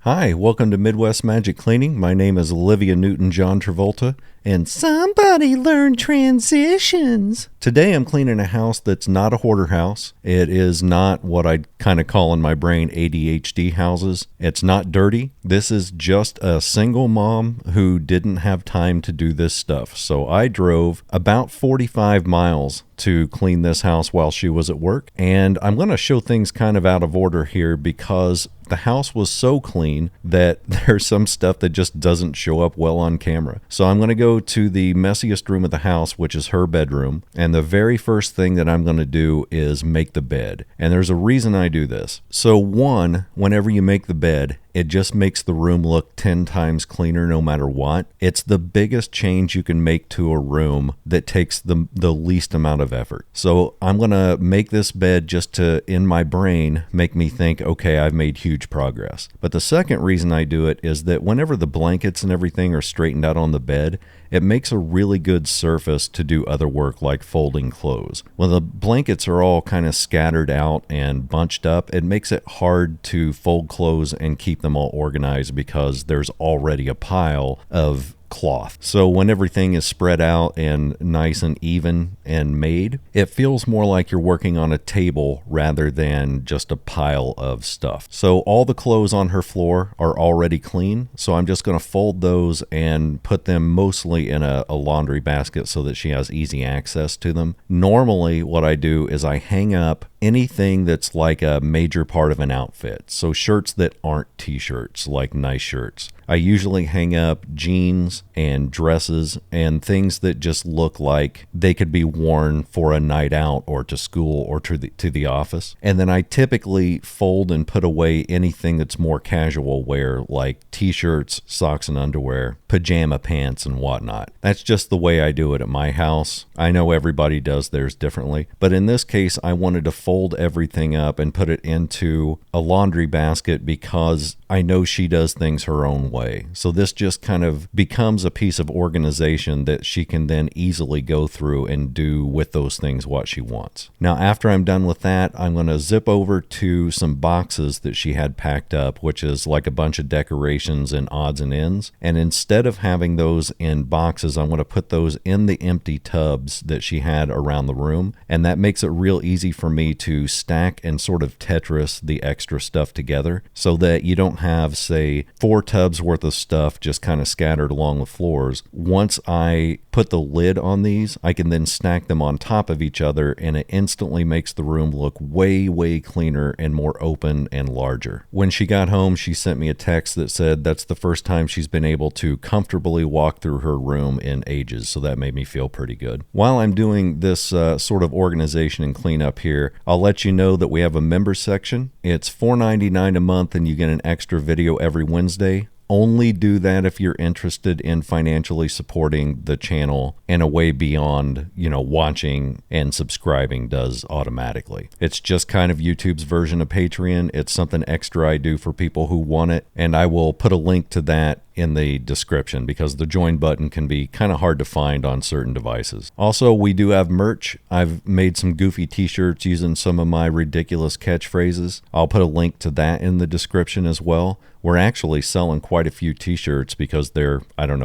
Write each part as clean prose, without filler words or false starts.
Hi, welcome to Midwest Magic Cleaning. My name is Olivia Newton-John Travolta, and somebody learn transitions. Today I'm cleaning a house that's not a hoarder house. It is not what I'd kind of call in my brain ADHD houses. It's not dirty. This is just a single mom who didn't have time to do this stuff. So I drove about 45 miles to clean this house while she was at work. And I'm going to show things kind of out of order here because the house was so clean that there's some stuff that just doesn't show up well on camera. So I'm going to go to the messiest room of the house, which is her bedroom. And the very first thing that I'm going to do is make the bed. And there's a reason I do this. So one, whenever you make the bed, it just makes the room look 10 times cleaner no matter what. It's the biggest change you can make to a room that takes the least amount of effort. So I'm going to make this bed just to, in my brain, make me think, okay, I've made huge progress. But the second reason I do it is that whenever the blankets and everything are straightened out on the bed, it makes a really good surface to do other work like folding clothes. When the blankets are all kind of scattered out and bunched up, it makes it hard to fold clothes and keep them all organized because there's already a pile of cloth. So when everything is spread out and nice and even and made, it feels more like you're working on a table rather than just a pile of stuff. So all the clothes on her floor are already clean. So I'm just going to fold those and put them mostly in a laundry basket so that she has easy access to them. Normally what I do is I hang up anything that's like a major part of an outfit. So shirts that aren't t-shirts, like nice shirts. I usually hang up jeans and dresses and things that just look like they could be worn for a night out or to school or to the office. And then I typically fold and put away anything that's more casual wear, like t-shirts, socks and underwear, pajama pants and whatnot. That's just the way I do it at my house. I know everybody does theirs differently, but in this case, I wanted to fold everything up and put it into a laundry basket because I know she does things her own way. So this just kind of becomes a piece of organization that she can then easily go through and do with those things what she wants. Now, after I'm done with that, I'm going to zip over to some boxes that she had packed up, which is like a bunch of decorations and odds and ends. And instead of having those in boxes, I'm going to put those in the empty tubs that she had around the room. And that makes it real easy for me to stack and sort of Tetris the extra stuff together so that you don't have, say, 4 tubs worth of stuff just kind of scattered along the floors. Once I put the lid on these, I can then stack them on top of each other, and it instantly makes the room look way, way cleaner and more open and larger. When she got home, she sent me a text that said that's the first time she's been able to comfortably walk through her room in ages, so that made me feel pretty good. While I'm doing this sort of organization and cleanup here, I'll let you know that we have a member section. It's $4.99 a month, and you get an extra video every Wednesday. Only do that if you're interested in financially supporting the channel in a way beyond, watching and subscribing does automatically. It's just kind of YouTube's version of Patreon. It's something extra I do for people who want it, and I will put a link to that in the description because the join button can be kind of hard to find on certain devices. Also, we do have merch. I've made some goofy t-shirts using some of my ridiculous catchphrases. I'll put a link to that in the description as well. We're actually selling quite a few t-shirts because they're,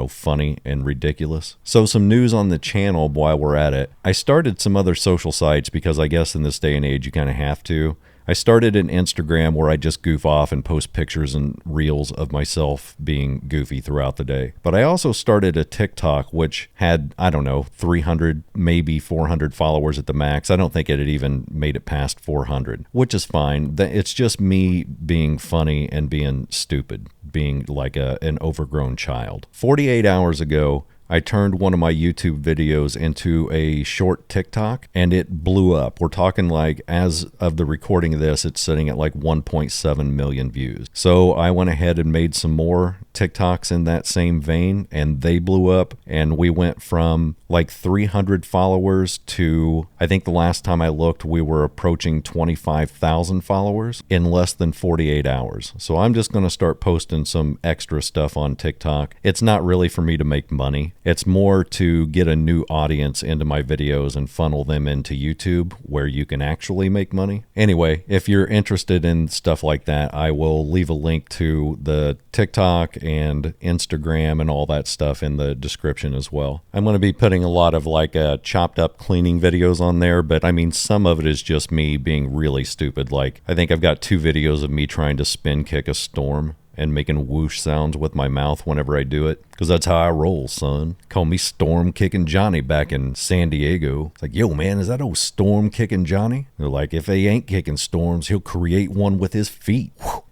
funny and ridiculous. So some news on the channel while we're at it. I started some other social sites because I guess in this day and age you kind of have to. I started an Instagram where I just goof off and post pictures and reels of myself being goofy throughout the day. But I also started a TikTok, which had, 300, maybe 400 followers at the max. I don't think it had even made it past 400, which is fine. It's just me being funny and being stupid, being like an overgrown child. 48 hours ago, I turned one of my YouTube videos into a short TikTok and it blew up. We're talking like, as of the recording of this, it's sitting at like 1.7 million views. So I went ahead and made some more TikToks in that same vein and they blew up, and we went from like 300 followers to, I think the last time I looked, we were approaching 25,000 followers in less than 48 hours. So I'm just going to start posting some extra stuff on TikTok. It's not really for me to make money. It's more to get a new audience into my videos and funnel them into YouTube where you can actually make money. Anyway, if you're interested in stuff like that, I will leave a link to the TikTok and Instagram and all that stuff in the description as well. I'm going to be putting a lot of like chopped up cleaning videos on there, but I mean, some of it is just me being really stupid. Like, I think I've got 2 videos of me trying to spin kick a storm and making whoosh sounds with my mouth whenever I do it, because that's how I roll, son. Call me Storm Kicking Johnny back in San Diego. It's like, yo, man, is that old Storm Kicking Johnny? They're like, if he ain't kicking storms, he'll create one with his feet. Whew.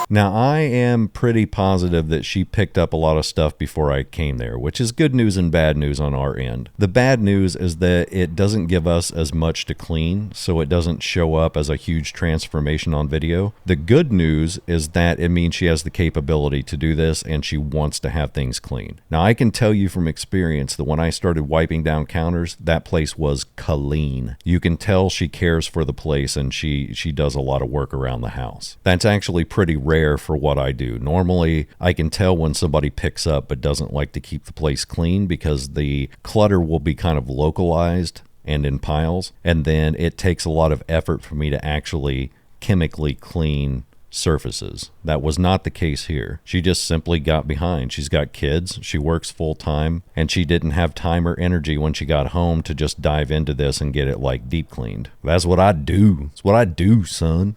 Now, I am pretty positive that she picked up a lot of stuff before I came there, which is good news and bad news on our end. The bad news is that it doesn't give us as much to clean, so it doesn't show up as a huge transformation on video. The good news is that it means she has the capability to do this and she wants to have things clean. Now, I can tell you from experience that when I started wiping down counters, that place was clean. You can tell she cares for the place and she does a lot of work around the house. That's actually pretty rare for what I do. Normally, I can tell when somebody picks up but doesn't like to keep the place clean because the clutter will be kind of localized and in piles, and then it takes a lot of effort for me to actually chemically clean surfaces. That was not the case here. She just simply got behind. She's got kids, she works full time, and she didn't have time or energy when she got home to just dive into this and get it like deep cleaned. That's what I do. It's what I do, son.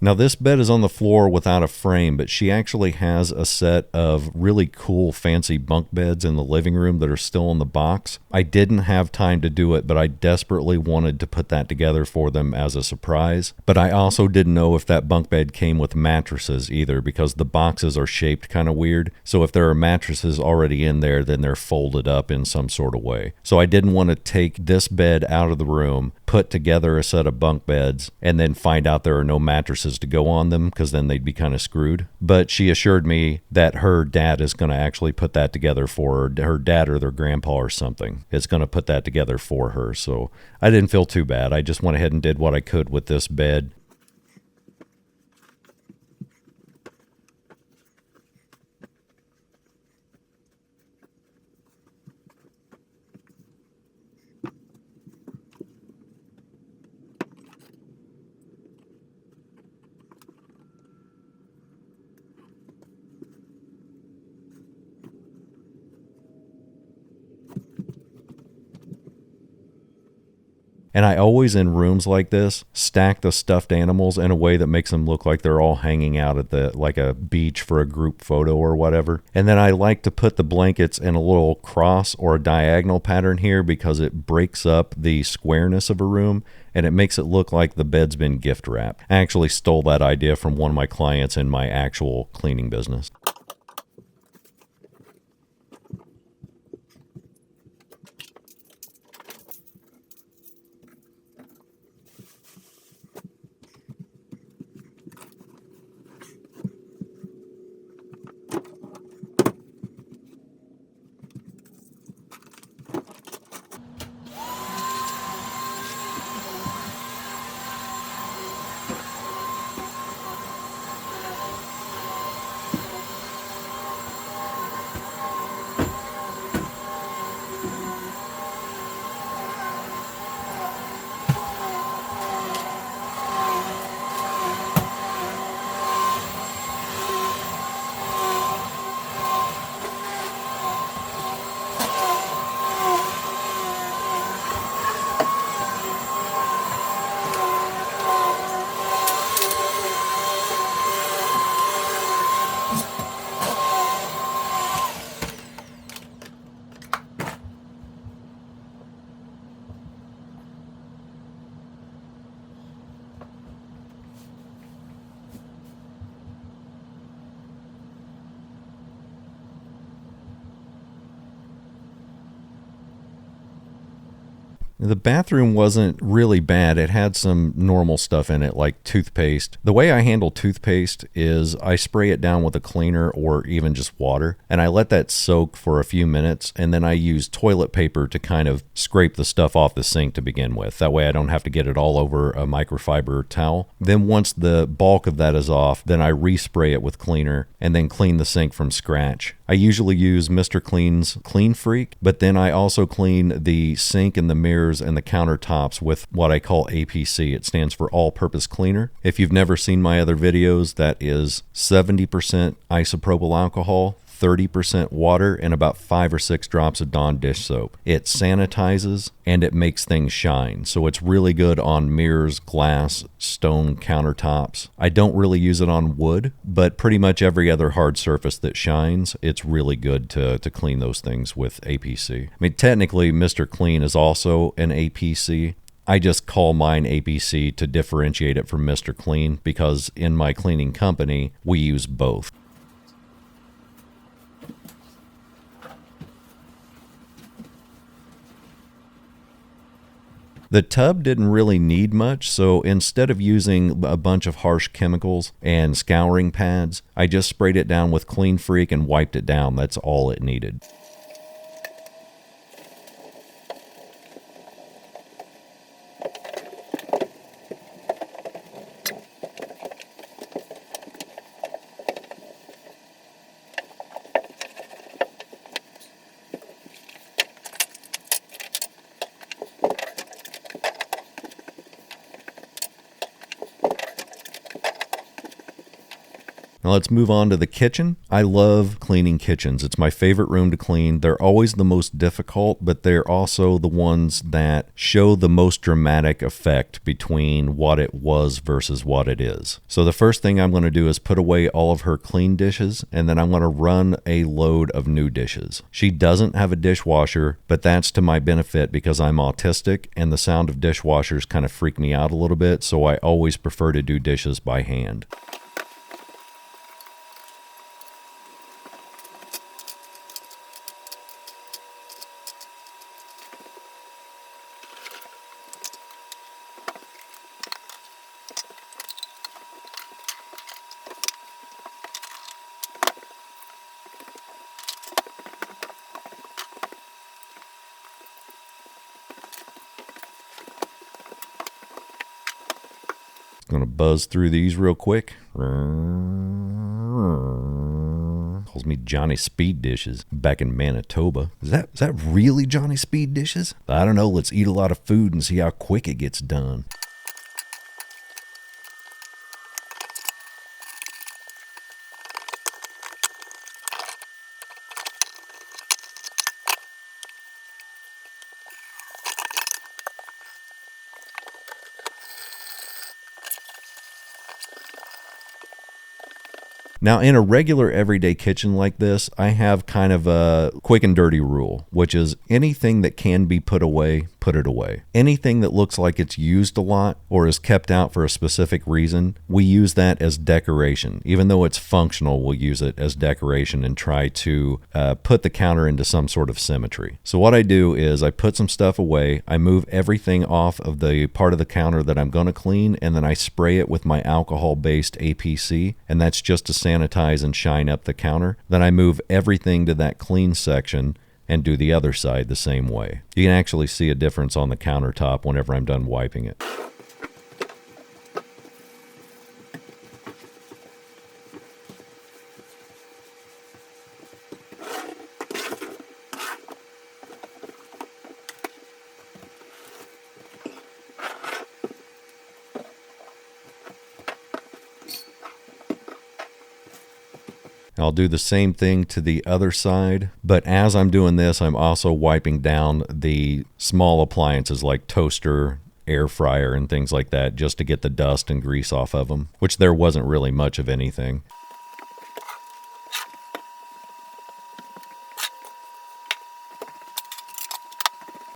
Now, this bed is on the floor without a frame, but she actually has a set of really cool fancy bunk beds in the living room that are still in the box. I didn't have time to do it, but I desperately wanted to put that together for them as a surprise. But I also didn't know if that bunk bed came with mattresses either, because the boxes are shaped kind of weird. So if there are mattresses already in there, then they're folded up in some sort of way. So I didn't want to take this bed out of the room, put together a set of bunk beds, and then find out there are no mattresses surfaces to go on them because then they'd be kind of screwed. But she assured me that her dad is going to actually put that together for her. Her dad or their grandpa or something is going to put that together for her. So I didn't feel too bad. I just went ahead and did what I could with this bed. And I always, in rooms like this, stack the stuffed animals in a way that makes them look like they're all hanging out at like a beach for a group photo or whatever. And then I like to put the blankets in a little cross or a diagonal pattern here because it breaks up the squareness of a room and it makes it look like the bed's been gift wrapped. I actually stole that idea from one of my clients in my actual cleaning business. The bathroom wasn't really bad. It had some normal stuff in it, like toothpaste. The way I handle toothpaste is I spray it down with a cleaner or even just water, and I let that soak for a few minutes, and then I use toilet paper to kind of scrape the stuff off the sink to begin with. That way I don't have to get it all over a microfiber towel. Then once the bulk of that is off, then I respray it with cleaner and then clean the sink from scratch. I usually use Mr. Clean's Clean Freak, but then I also clean the sink and the mirrors and the countertops with what I call APC. It stands for All Purpose Cleaner. If you've never seen my other videos, that is 70% isopropyl alcohol, 30% water, and about 5 or 6 drops of Dawn dish soap. It sanitizes and it makes things shine. So it's really good on mirrors, glass, stone countertops. I don't really use it on wood, but pretty much every other hard surface that shines, it's really good to clean those things with APC. I mean, technically, Mr. Clean is also an APC. I just call mine APC to differentiate it from Mr. Clean because in my cleaning company, we use both. The tub didn't really need much, so instead of using a bunch of harsh chemicals and scouring pads, I just sprayed it down with Clean Freak and wiped it down. That's all it needed. Now let's move on to the kitchen. I love cleaning kitchens. It's my favorite room to clean. They're always the most difficult, but they're also the ones that show the most dramatic effect between what it was versus what it is. So the first thing I'm going to do is put away all of her clean dishes, and then I'm going to run a load of new dishes. She doesn't have a dishwasher, but that's to my benefit because I'm autistic and the sound of dishwashers kind of freak me out a little bit, so I always prefer to do dishes by hand. Gonna buzz through these real quick. Calls me Johnny Speed Dishes back in Manitoba. Is that really Johnny Speed Dishes? I don't know. Let's eat a lot of food and see how quick it gets done. Now, in a regular everyday kitchen like this, I have kind of a quick and dirty rule, which is anything that can be put away, put it away. Anything that looks like it's used a lot or is kept out for a specific reason, we use that as decoration. Even though it's functional, we'll use it as decoration and try to put the counter into some sort of symmetry. So what I do is I put some stuff away, I move everything off of the part of the counter that I'm going to clean, and then I spray it with my alcohol-based APC, and that's just to sanitize and shine up the counter. Then I move everything to that clean section and do the other side the same way. You can actually see a difference on the countertop whenever I'm done wiping it. I'll do the same thing to the other side, but as I'm doing this, I'm also wiping down the small appliances like toaster, air fryer, and things like that, just to get the dust and grease off of them, which there wasn't really much of anything.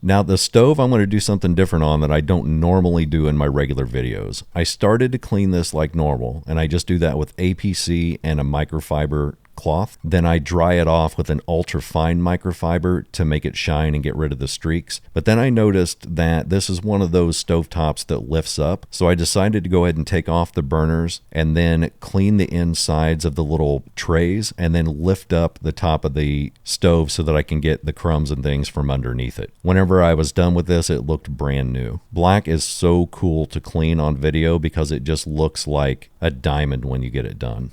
Now the stove, I'm going to do something different on that I don't normally do in my regular videos. I started to clean this like normal, and I just do that with APC and a microfiber cloth. Then I dry it off with an ultra fine microfiber to make it shine and get rid of the streaks. But then I noticed that this is one of those stovetops that lifts up. So I decided to go ahead and take off the burners and then clean the insides of the little trays and then lift up the top of the stove so that I can get the crumbs and things from underneath it. Whenever I was done with this, it looked brand new. Black is so cool to clean on video because it just looks like a diamond when you get it done.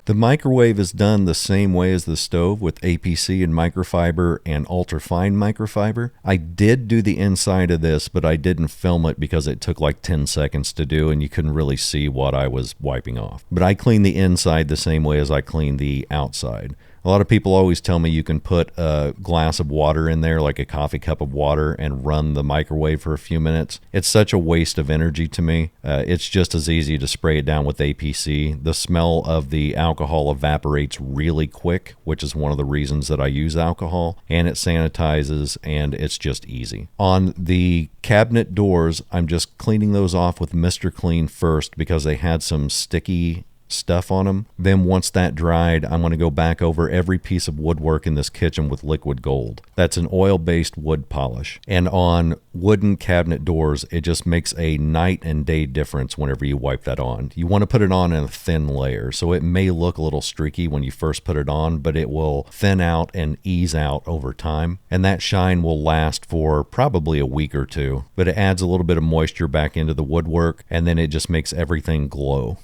The microwave is done the same way as the stove with APC and microfiber and ultrafine microfiber. I did do the inside of this, but I didn't film it because it took like 10 seconds to do and you couldn't really see what I was wiping off. But I clean the inside the same way as I clean the outside. A lot of people always tell me you can put a glass of water in there, like a coffee cup of water, and run the microwave for a few minutes. It's such a waste of energy to me. It's just as easy to spray it down with APC. The smell of the alcohol evaporates really quick, which is one of the reasons that I use alcohol, and it sanitizes, and it's just easy. On the cabinet doors, I'm just cleaning those off with Mr. Clean first because they had some sticky stuff on them. Then once that dried, I'm going to go back over every piece of woodwork in this kitchen with liquid gold. That's an oil-based wood polish. And on wooden cabinet doors, it just makes a night and day difference whenever you wipe that on. You want to put it on in a thin layer, so it may look a little streaky when you first put it on, but it will thin out and ease out over time. And that shine will last for probably a week or two, but it adds a little bit of moisture back into the woodwork, and then it just makes everything glow.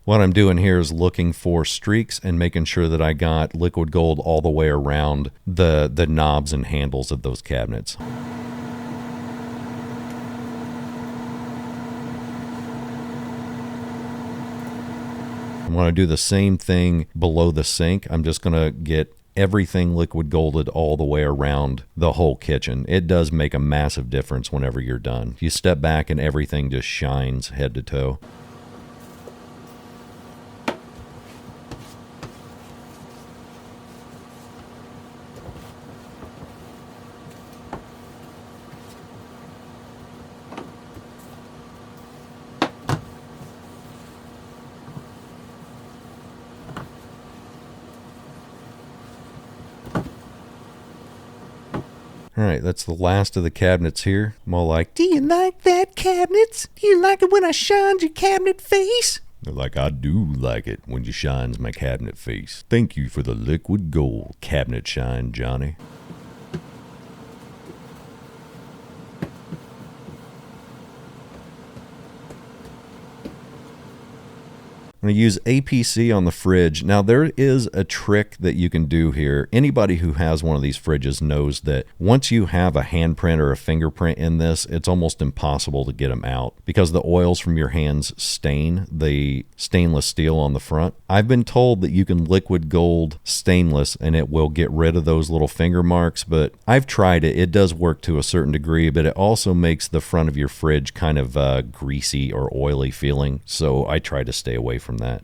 What I'm doing here is looking for streaks and making sure that I got liquid gold all the way around the knobs and handles of those cabinets. I'm going to do the same thing below the sink. I'm just going to get everything liquid golded all the way around the whole kitchen. It does make a massive difference whenever you're done. You step back and everything just shines head to toe. All right, that's the last of the cabinets here. I'm all like, do you like that, cabinets? Do you like it when I shines your cabinet face? They're like, I do like it when you shines my cabinet face. Thank you for the liquid gold cabinet shine, Johnny. I'm going to use APC on the fridge. Now, there is a trick that you can do here. Anybody who has one of these fridges knows that once you have a handprint or a fingerprint in this, it's almost impossible to get them out because the oils from your hands stain the stainless steel on the front. I've been told that you can liquid gold stainless and it will get rid of those little finger marks, but I've tried it. It does work to a certain degree, but it also makes the front of your fridge kind of greasy or oily feeling, so I try to stay away from that.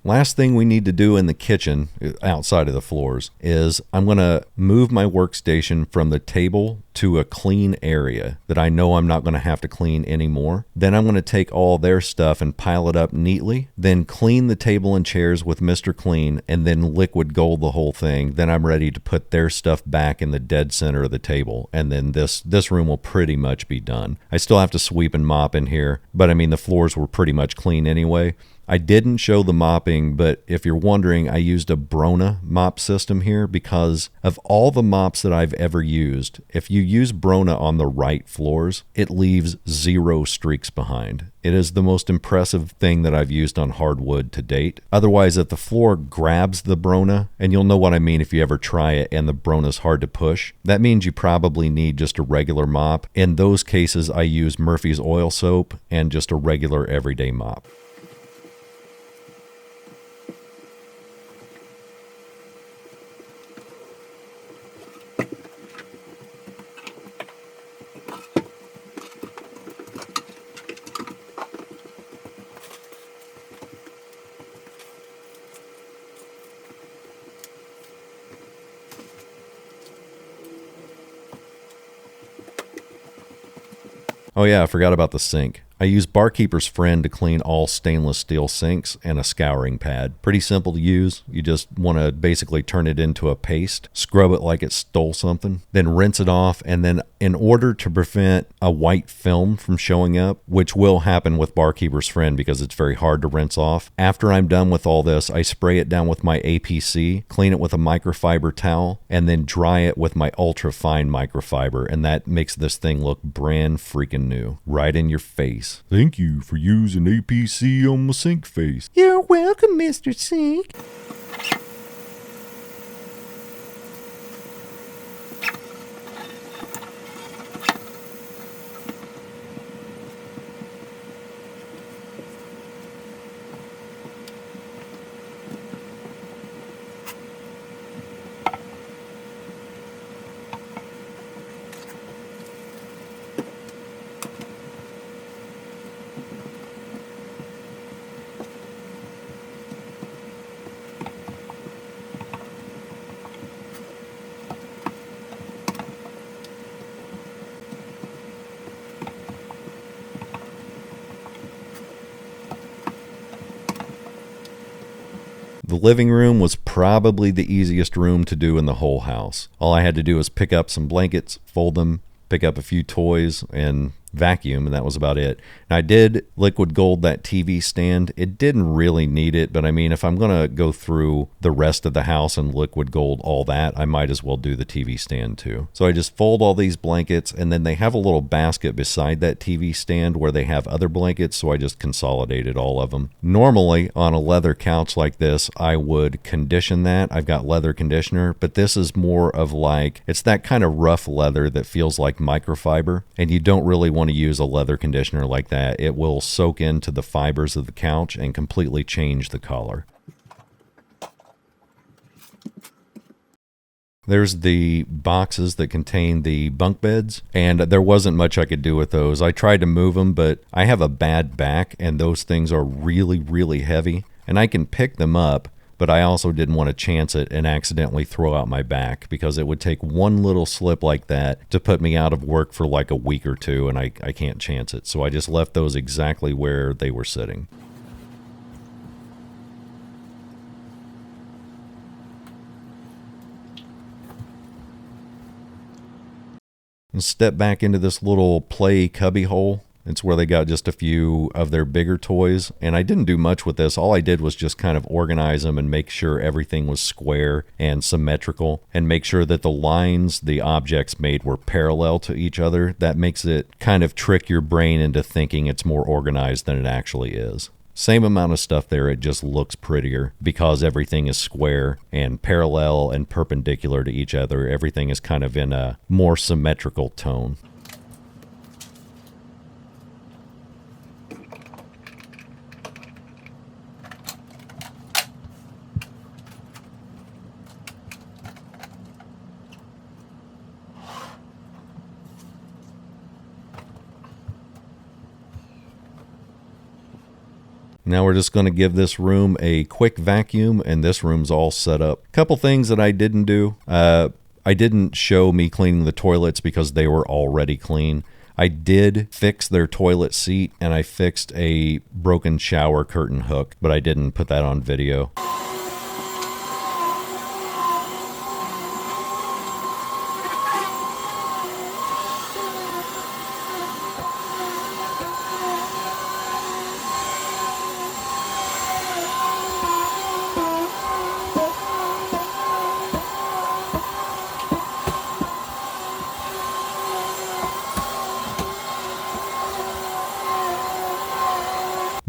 Last thing we need to do in the kitchen, outside of the floors, is I'm going to move my workstation from the table to a clean area that I know I'm not going to have to clean anymore. Then I'm going to take all their stuff and pile it up neatly, then clean the table and chairs with Mr. Clean, and then liquid gold the whole thing. Then I'm ready to put their stuff back in the dead center of the table, and then this room will pretty much be done. I still have to sweep and mop in here, but I mean, the floors were pretty much clean anyway. I didn't show the mopping, but if you're wondering, I used a Brona mop system here because of all the mops that I've ever used. If you use Brona on the right floors, it leaves 0 streaks behind. It is the most impressive thing that I've used on hardwood to date. Otherwise, if the floor grabs the Brona, and you'll know what I mean if you ever try it and the Brona's hard to push, that means you probably need just a regular mop. In those cases, I use Murphy's oil soap and just a regular everyday mop. Oh yeah, I forgot about the sink. I use Barkeeper's Friend to clean all stainless steel sinks and a scouring pad. Pretty simple to use. You just want to basically turn it into a paste, scrub it like it stole something, then rinse it off, and then in order to prevent a white film from showing up, which will happen with Barkeeper's Friend because it's very hard to rinse off, after I'm done with all this, I spray it down with my APC, clean it with a microfiber towel, and then dry it with my ultra fine microfiber, and that makes this thing look brand freaking new, right in your face. Thank you for using APC on my sink face. You're welcome, Mr. Sink. The living room was probably the easiest room to do in the whole house. All I had to do was pick up some blankets, fold them, pick up a few toys, and vacuum, and that was about it. And I did liquid gold that TV stand. It didn't really need it, but I mean, if I'm going to go through the rest of the house and liquid gold all that, I might as well do the TV stand too. So I just fold all these blankets, and then they have a little basket beside that TV stand where they have other blankets, so I just consolidated all of them. Normally, on a leather couch like this, I would condition that. I've got leather conditioner, but this is more of like, it's that kind of rough leather that feels like microfiber, and you don't really want to use a leather conditioner like that. It will soak into the fibers of the couch and completely change the color. There's the boxes that contain the bunk beds, and there wasn't much I could do with those. I tried to move them, but I have a bad back, and those things are really, really heavy, and I can pick them up, but I also didn't want to chance it and accidentally throw out my back, because it would take one little slip like that to put me out of work for like a week or two, and I can't chance it. So I just left those exactly where they were sitting. And step back into this little play cubby hole. It's where they got just a few of their bigger toys. And I didn't do much with this. All I did was just kind of organize them and make sure everything was square and symmetrical, and make sure that the lines the objects made were parallel to each other. That makes it kind of trick your brain into thinking it's more organized than it actually is. Same amount of stuff there, it just looks prettier because everything is square and parallel and perpendicular to each other. Everything is kind of in a more symmetrical tone. Now we're just going to give this room a quick vacuum, and this room's all set up. Couple things that I didn't do. I didn't show me cleaning the toilets because they were already clean. I did fix their toilet seat, and I fixed a broken shower curtain hook, but I didn't put that on video.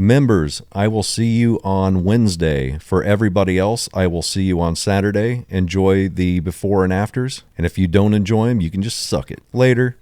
Members, I will see you on Wednesday. For everybody else, I will see you on Saturday. Enjoy the before and afters. And if you don't enjoy them, you can just suck it. Later.